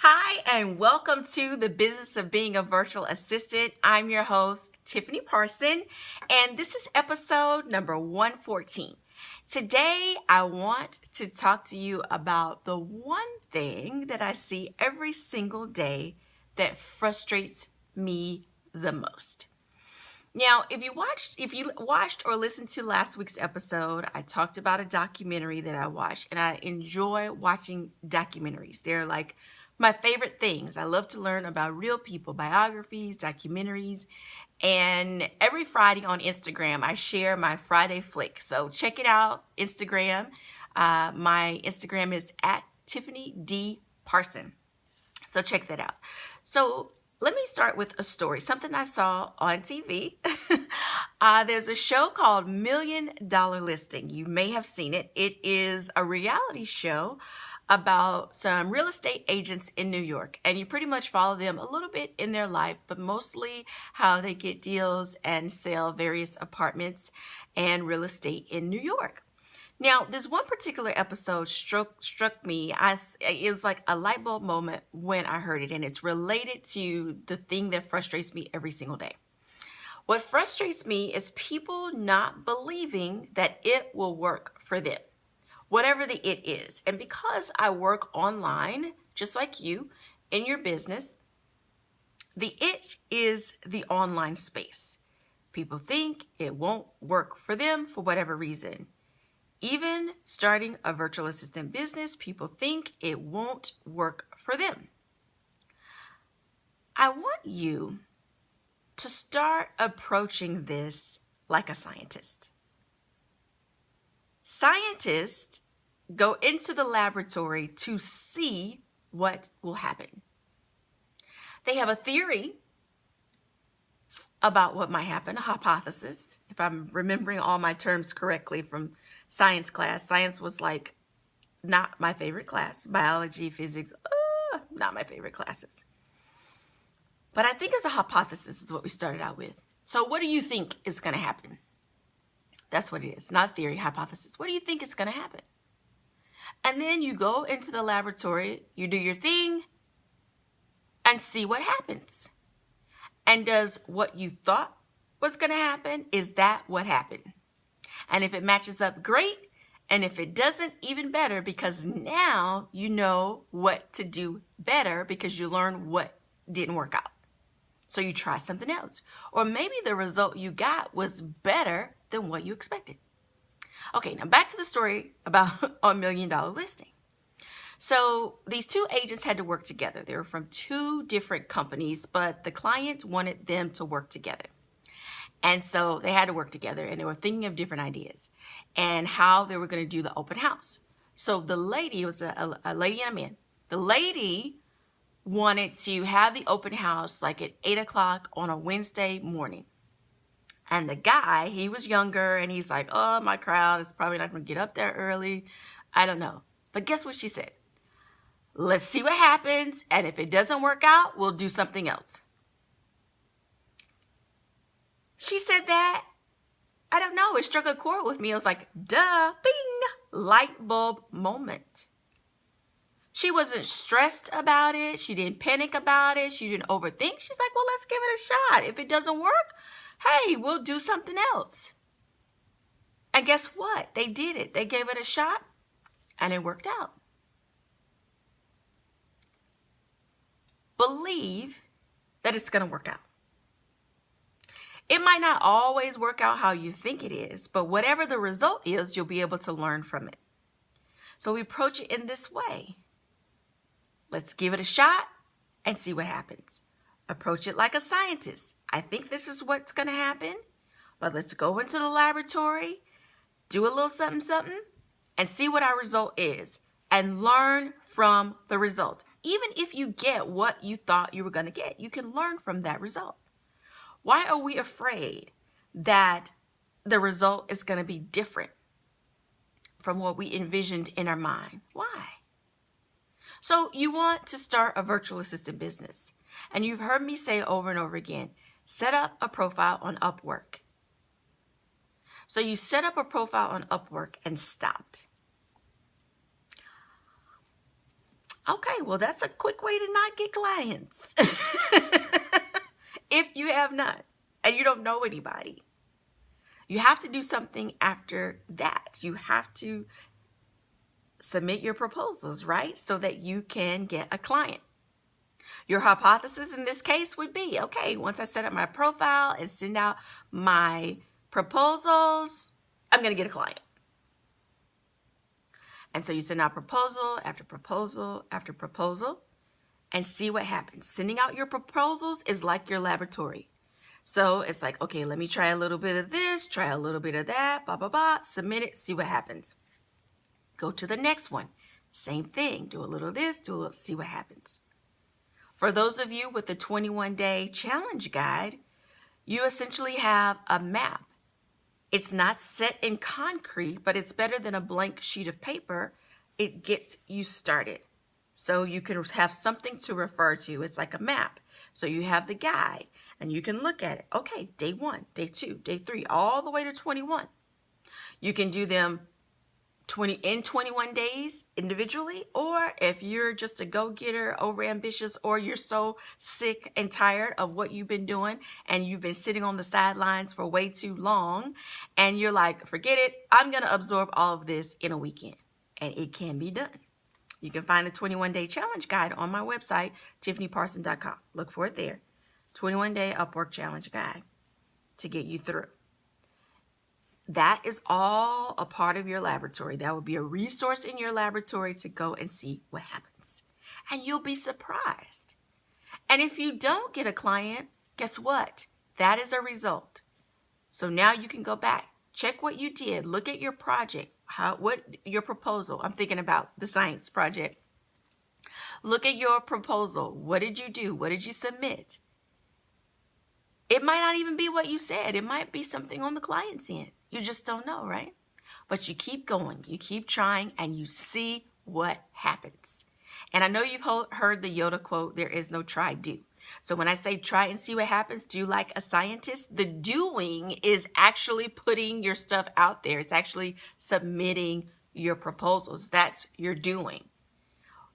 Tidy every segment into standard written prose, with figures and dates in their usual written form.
Hi, and welcome to the Business of Being a Virtual Assistant. I'm your host, Tiffany Parson, and this is episode number 114. Today, I want to talk to you about the one thing that I see every single day that frustrates me the most. Now, if you watched or listened to last week's episode, I talked about a documentary that I watched, and I enjoy watching documentaries. They're like my favorite things. I love to learn about real people, biographies, documentaries, and every Friday on Instagram, I share my Friday flick. So check it out, Instagram. My Instagram is at Tiffany D. Parson. So check that out. So let me start with a story, something I saw on TV. There's a show called Million Dollar Listing. You may have seen it. It is a reality show about some real estate agents in New York. And you pretty much follow them a little bit in their life, but mostly how they get deals and sell various apartments and real estate in New York. Now, this one particular episode struck me as it was like a light bulb moment when I heard it, and it's related to the thing that frustrates me every single day. What frustrates me is people not believing that it will work for them, whatever the it is. And because I work online, just like you, in your business, the it is the online space. People think it won't work for them for whatever reason. Even starting a virtual assistant business, people think it won't work for them. I want you to start approaching this like a scientist. Scientists go into the laboratory to see what will happen. They have a theory about what might happen, a hypothesis, if I'm remembering all my terms correctly from science class. Science was like not my favorite class. Biology, physics, not my favorite classes. But I think as a hypothesis is what we started out with. So what do you think is going to happen? That's what it is, not theory, hypothesis. What do you think is going to happen? And then you go into the laboratory, you do your thing, and see what happens. And does what you thought was going to happen, is that what happened? And if it matches up, great. And if it doesn't, even better, because now you know what to do better because you learned what didn't work out. So you try something else. Or maybe the result you got was better than what you expected. Okay, now back to the story about a $1 million listing. So these two agents had to work together. They were from two different companies, but the client wanted them to work together. And so they had to work together, and they were thinking of different ideas and how they were going to do the open house. So the lady, it was a lady and a man. The lady wanted to have the open house like at 8 o'clock on a Wednesday morning. And the guy, he was younger, and he's like, oh, my crowd is probably not going to get up there early. I don't know. But guess what she said? Let's see what happens, and if it doesn't work out, we'll do something else. She said that. I don't know. It struck a chord with me. It was like, duh, bing, light bulb moment. She wasn't stressed about it. She didn't panic about it. She didn't overthink. She's like, well, let's give it a shot. If it doesn't work, hey, we'll do something else. And guess what? They did it. They gave it a shot, and it worked out. Believe that it's going to work out. It might not always work out how you think it is, but whatever the result is, you'll be able to learn from it. So we approach it in this way. Let's give it a shot and see what happens. Approach it like a scientist. I think this is what's going to happen, but let's go into the laboratory, do a little something, and see what our result is, and learn from the result. Even if you get what you thought you were going to get, you can learn from that result. Why are we afraid that the result is going to be different from what we envisioned in our mind? Why? So you want to start a virtual assistant business, and you've heard me say over and over again, set up a profile on Upwork. So you set up a profile on Upwork and stopped. Okay, well, that's a quick way to not get clients. If you have none and you don't know anybody, you have to do something after that. You have to submit your proposals, right? So that you can get a client. Your hypothesis in this case would be, okay, once I set up my profile and send out my proposals, I'm going to get a client. And so you send out proposal after proposal after proposal and see what happens. Sending out your proposals is like your laboratory. So it's like, okay, let me try a little bit of this, try a little bit of that, blah, blah, blah, submit it, see what happens. Go to the next one. Same thing. Do a little of this, do a little, see what happens. For those of you with the 21-day challenge guide, you essentially have a map. It's not set in concrete, but it's better than a blank sheet of paper. It gets you started. So you can have something to refer to. It's like a map. So you have the guide and you can look at it. Okay, day 1, day 2, day 3, all the way to 21. You can do them 21 days individually, or if you're just a go-getter, overambitious, or you're so sick and tired of what you've been doing and you've been sitting on the sidelines for way too long and you're like, forget it, I'm going to absorb all of this in a weekend. And it can be done. You can find the 21-day challenge guide on my website, tiffanyparson.com. Look for it there. 21-day Upwork challenge guide to get you through. That is all a part of your laboratory. That will be a resource in your laboratory to go and see what happens. And you'll be surprised. And if you don't get a client, guess what? That is a result. So now you can go back, check what you did, look at your project, what your proposal. I'm thinking about the science project. Look at your proposal. What did you do? What did you submit? It might not even be what you said. It might be something on the client's end. You just don't know, right? But you keep going, you keep trying, and you see what happens. And I know you've heard the Yoda quote, there is no try, do. So when I say try and see what happens, do like a scientist, the doing is actually putting your stuff out there. It's actually submitting your proposals. That's your doing.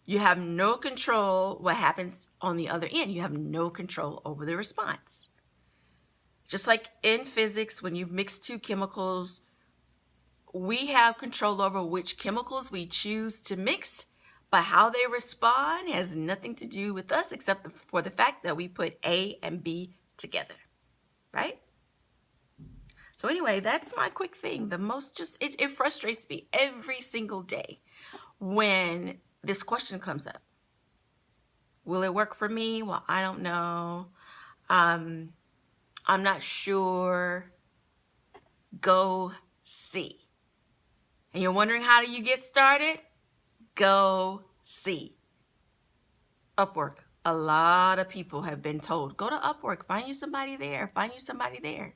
You have no control what happens on the other end. You have no control over the response. Just like in physics, when you mix two chemicals, we have control over which chemicals we choose to mix, but how they respond has nothing to do with us except for the fact that we put A and B together, right? So anyway, that's my quick thing. It frustrates me every single day when this question comes up. Will it work for me? Well, I don't know. I'm not sure. Go see. And you're wondering, how do you get started? Go see. Upwork. A lot of people have been told, go to Upwork, find you somebody there, find you somebody there.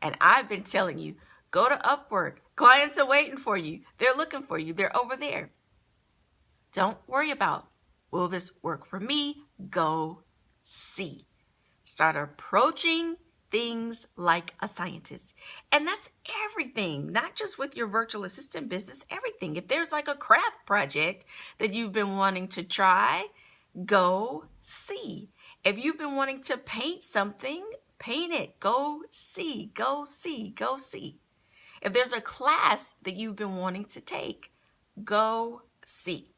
And I've been telling you, go to Upwork. Clients are waiting for you. They're looking for you. They're over there. Don't worry about, will this work for me? Go see. Start approaching things like a scientist. And that's everything, not just with your virtual assistant business, everything. If there's like a craft project that you've been wanting to try, go see. If you've been wanting to paint something, paint it. Go see, go see, go see. If there's a class that you've been wanting to take, go see.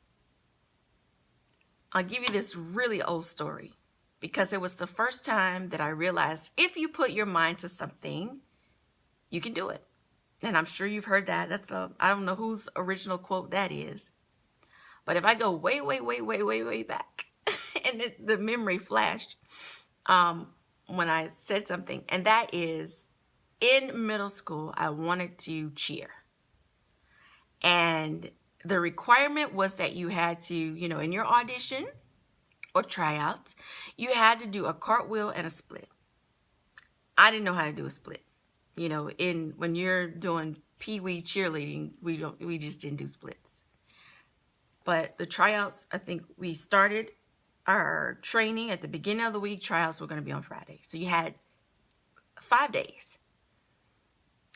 I'll give you this really old story, because it was the first time that I realized if you put your mind to something, you can do it. And I'm sure you've heard that. I don't know whose original quote that is. But if I go way back, and the memory flashed when I said something, and that is, in middle school, I wanted to cheer. And the requirement was that you had to, in your audition or tryouts, you had to do a cartwheel and a split. I didn't know how to do a split. When you're doing pee-wee cheerleading, we just didn't do splits. But the tryouts, I think we started our training at the beginning of the week. Tryouts were going to be on Friday. So you had 5 days.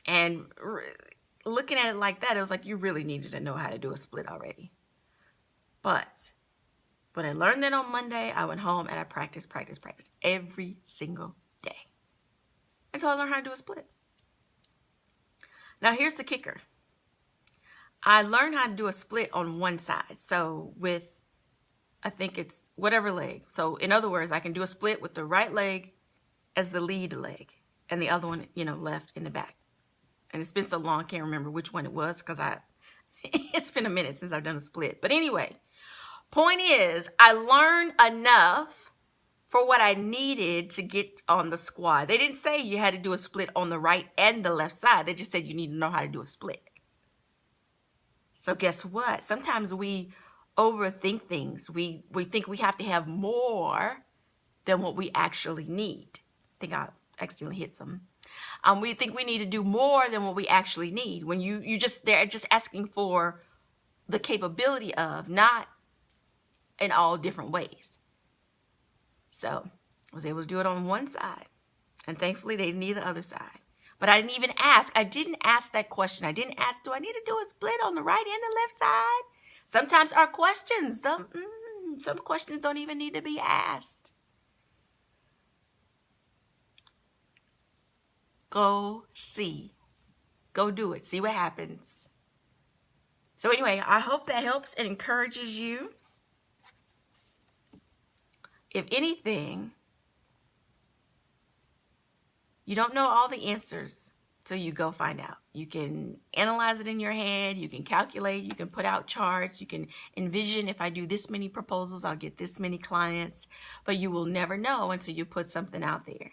And looking at it like that, it was like you really needed to know how to do a split already. But When I learned that on Monday, I went home and I practiced every single day until I learned how to do a split. Now, here's the kicker. I learned how to do a split on one side. So with, I think it's whatever leg. So in other words, I can do a split with the right leg as the lead leg and the other one, left in the back. And it's been so long, I can't remember which one it was because it's been a minute since I've done a split. But anyway, point is, I learned enough for what I needed to get on the squad. They didn't say you had to do a split on the right and the left side. They just said you need to know how to do a split. So guess what? Sometimes we overthink things. We think we have to have more than what we actually need. I think I accidentally hit something. We think we need to do more than what we actually need. When they're just asking for the capability of, not in all different ways. So I was able to do it on one side, and thankfully they didn't need the other side. But I didn't even ask. I didn't ask that question. I didn't ask, do I need to do a split on the right and the left side? Sometimes our questions, some questions don't even need to be asked. Go see. Go do it. See what happens. So anyway, I hope that helps and encourages you. If anything, you don't know all the answers till you go find out. You can analyze it in your head. You can calculate. You can put out charts. You can envision, if I do this many proposals, I'll get this many clients. But you will never know until you put something out there.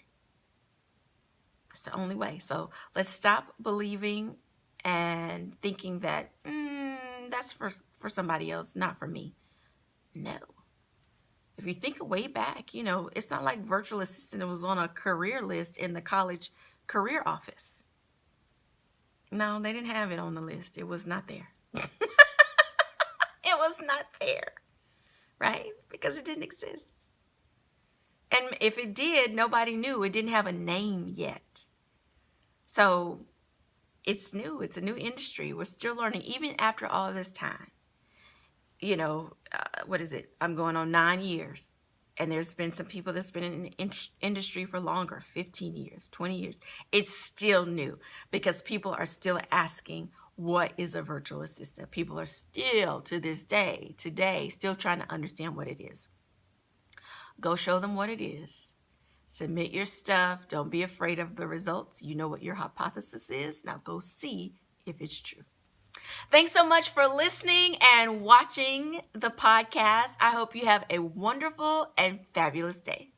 It's the only way. So let's stop believing and thinking that that's for somebody else, not for me. No. If you think way back, it's not like virtual assistant was on a career list in the college career office. No, they didn't have it on the list. It was not there. It was not there, right? Because it didn't exist. And if it did, nobody knew. It didn't have a name yet. So it's new. It's a new industry. We're still learning, even after all this time. What is it? I'm going on 9 years. And there's been some people that's been in the industry for longer, 15 years, 20 years. It's still new because people are still asking, what is a virtual assistant? People are still, to this day, today, still trying to understand what it is. Go show them what it is. Submit your stuff. Don't be afraid of the results. You know what your hypothesis is. Now go see if it's true. Thanks so much for listening and watching the podcast. I hope you have a wonderful and fabulous day.